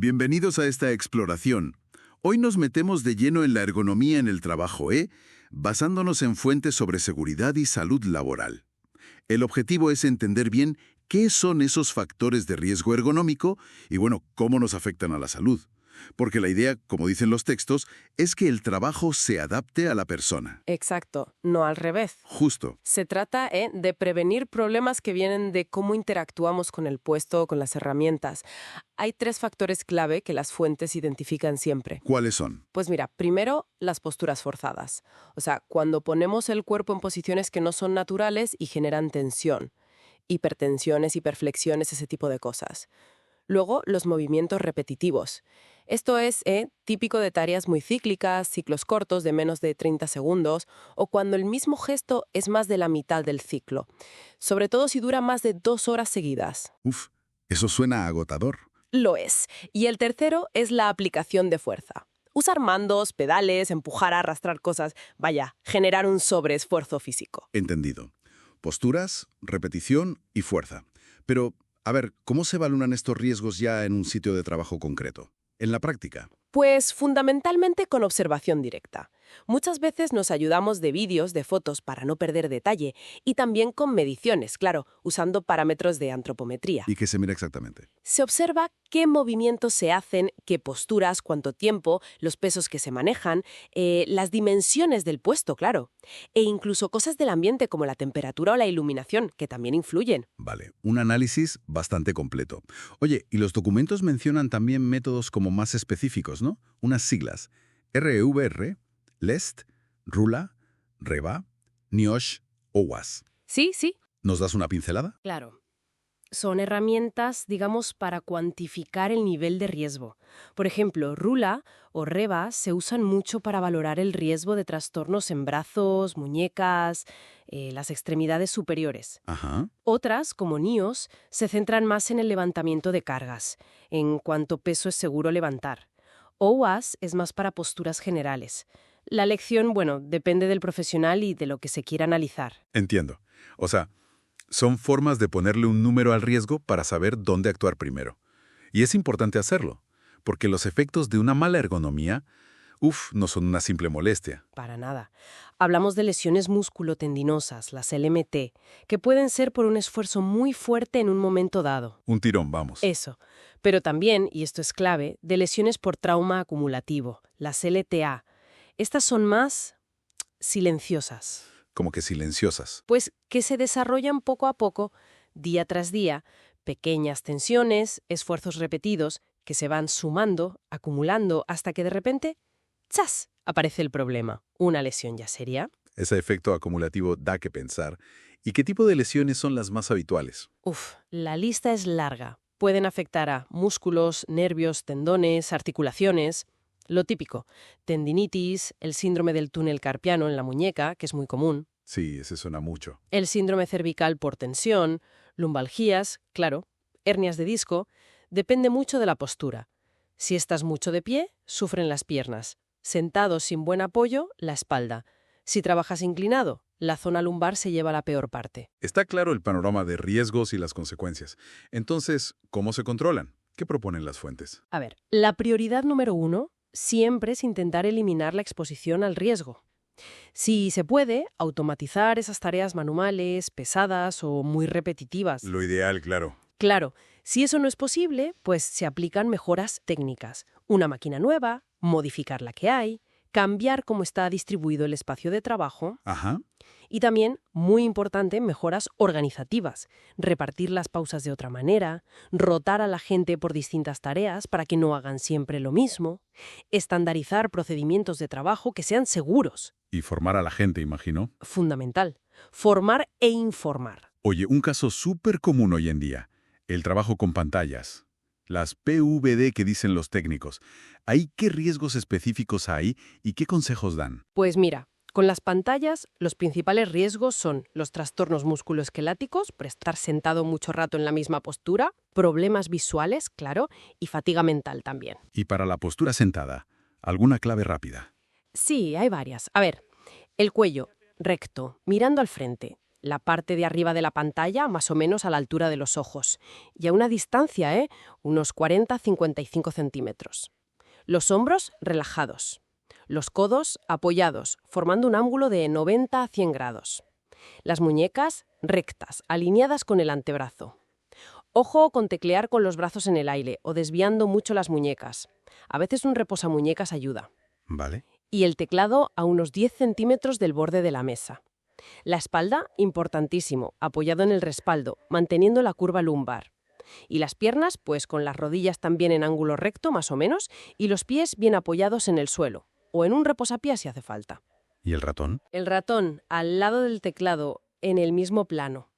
Bienvenidos a esta exploración. Hoy nos metemos de lleno en la ergonomía en el trabajo, basándonos en fuentes sobre seguridad y salud laboral. El objetivo es entender bien qué son esos factores de riesgo ergonómico y, cómo nos afectan a la salud. Porque la idea, como dicen los textos, es que el trabajo se adapte a la persona. Exacto, no al revés. Justo. Se trata de prevenir problemas que vienen de cómo interactuamos con el puesto o con las herramientas. Hay 3 factores clave que las fuentes identifican siempre. ¿Cuáles son? Pues mira, primero, las posturas forzadas. O sea, cuando ponemos el cuerpo en posiciones que no son naturales y generan tensión. Hipertensiones, hiperflexiones, ese tipo de cosas. Luego, los movimientos repetitivos. Esto es típico de tareas muy cíclicas, ciclos cortos de menos de 30 segundos, o cuando el mismo gesto es más de la mitad del ciclo. Sobre todo si dura más de 2 horas seguidas. Uf, eso suena agotador. Lo es. Y el tercero es la aplicación de fuerza. Usar mandos, pedales, empujar, arrastrar cosas. Vaya, generar un sobreesfuerzo físico. Entendido. Posturas, repetición y fuerza. Pero, a ver, ¿cómo se evalúan estos riesgos ya en un sitio de trabajo concreto? En la práctica. Pues fundamentalmente con observación directa. Muchas veces nos ayudamos de vídeos, de fotos para no perder detalle y también con mediciones, claro, usando parámetros de antropometría. ¿Y qué se mira exactamente? Se observa qué movimientos se hacen, qué posturas, cuánto tiempo, los pesos que se manejan, las dimensiones del puesto, claro, e incluso cosas del ambiente como la temperatura o la iluminación, que también influyen. Vale, un análisis bastante completo. Oye, y los documentos mencionan también métodos como más específicos, ¿no? Unas siglas. REVR, LEST, RULA, REVA, NIOSH o WAS. Sí. ¿Nos das una pincelada? Claro. Son herramientas, digamos, para cuantificar el nivel de riesgo. Por ejemplo, RULA o REVA se usan mucho para valorar el riesgo de trastornos en brazos, muñecas, las extremidades superiores. Ajá. Otras, como NIOS, se centran más en el levantamiento de cargas, en cuánto peso es seguro levantar. OWAS es más para posturas generales. La elección, depende del profesional y de lo que se quiera analizar. Entiendo. O sea, son formas de ponerle un número al riesgo para saber dónde actuar primero. Y es importante hacerlo, porque los efectos de una mala ergonomía, no son una simple molestia. Para nada. Hablamos de lesiones músculo-tendinosas, las LMT, que pueden ser por un esfuerzo muy fuerte en un momento dado. Un tirón, vamos. Eso. Pero también, y esto es clave, de lesiones por trauma acumulativo, las LTA. Estas son más silenciosas. Como que silenciosas. Pues que se desarrollan poco a poco, día tras día, pequeñas tensiones, esfuerzos repetidos, que se van sumando, acumulando, hasta que de repente, ¡zas!, aparece el problema. Una lesión ya seria. Ese efecto acumulativo da que pensar. ¿Y qué tipo de lesiones son las más habituales? La lista es larga. Pueden afectar a músculos, nervios, tendones, articulaciones. Lo típico, tendinitis, el síndrome del túnel carpiano en la muñeca, que es muy común. Sí, ese suena mucho. El síndrome cervical por tensión, lumbalgías, claro, hernias de disco. Depende mucho de la postura. Si estás mucho de pie, sufren las piernas. Sentado sin buen apoyo, la espalda. Si trabajas inclinado, la zona lumbar se lleva la peor parte. Está claro el panorama de riesgos y las consecuencias. Entonces, ¿cómo se controlan? ¿Qué proponen las fuentes? A ver, la prioridad número 1 siempre es intentar eliminar la exposición al riesgo. Si se puede, automatizar esas tareas manuales, pesadas o muy repetitivas. Lo ideal, claro. Claro, si eso no es posible, pues se aplican mejoras técnicas. Una máquina nueva, modificar la que hay, cambiar cómo está distribuido el espacio de trabajo. Ajá. Y también, muy importante, mejoras organizativas. Repartir las pausas de otra manera, rotar a la gente por distintas tareas para que no hagan siempre lo mismo, estandarizar procedimientos de trabajo que sean seguros. Y formar a la gente, imagino. Fundamental. Formar e informar. Oye, un caso súper común hoy en día. El trabajo con pantallas. Las PVD que dicen los técnicos. ¿Ahí qué riesgos específicos hay y qué consejos dan? Pues mira, con las pantallas, los principales riesgos son los trastornos musculoesqueláticos, por estar sentado mucho rato en la misma postura, problemas visuales, claro, y fatiga mental también. Y para la postura sentada, ¿alguna clave rápida? Sí, hay varias. A ver, el cuello recto, mirando al frente. la parte de arriba de la pantalla más o menos a la altura de los ojos, y a una distancia, unos 40-55 centímetros. Los hombros relajados, los codos apoyados, formando un ángulo de 90 a 100 grados. Las muñecas rectas, alineadas con el antebrazo. Ojo con teclear con los brazos en el aire o desviando mucho las muñecas. A veces un reposamuñecas ayuda. Vale. Y el teclado a unos 10 centímetros del borde de la mesa. La espalda, importantísimo, apoyado en el respaldo, manteniendo la curva lumbar. Y las piernas, pues con las rodillas también en ángulo recto, más o menos, y los pies bien apoyados en el suelo, o en un reposapiés si hace falta. ¿Y el ratón? El ratón, al lado del teclado, en el mismo plano.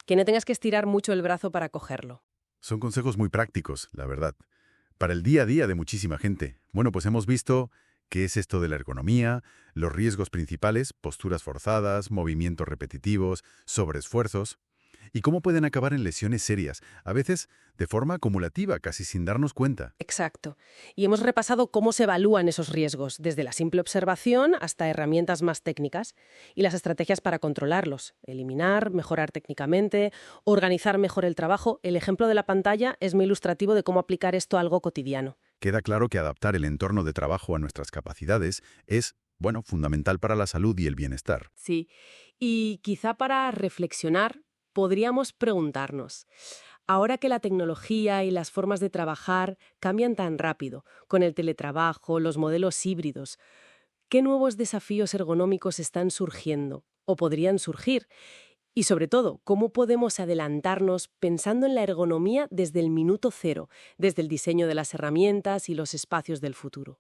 Que no tengas que estirar mucho el brazo para cogerlo. Son consejos muy prácticos, la verdad. Para el día a día de muchísima gente. Bueno, pues hemos visto qué es esto de la ergonomía, los riesgos principales, posturas forzadas, movimientos repetitivos, sobreesfuerzos, y cómo pueden acabar en lesiones serias, a veces de forma acumulativa, casi sin darnos cuenta. Exacto. Y hemos repasado cómo se evalúan esos riesgos, desde la simple observación hasta herramientas más técnicas y las estrategias para controlarlos. Eliminar, mejorar técnicamente, organizar mejor el trabajo. El ejemplo de la pantalla es muy ilustrativo de cómo aplicar esto a algo cotidiano. Queda claro que adaptar el entorno de trabajo a nuestras capacidades es, bueno, fundamental para la salud y el bienestar. Sí. Y quizá para reflexionar, podríamos preguntarnos, ahora que la tecnología y las formas de trabajar cambian tan rápido, con el teletrabajo, los modelos híbridos, ¿qué nuevos desafíos ergonómicos están surgiendo o podrían surgir? Y sobre todo, ¿cómo podemos adelantarnos pensando en la ergonomía desde el minuto cero, desde el diseño de las herramientas y los espacios del futuro?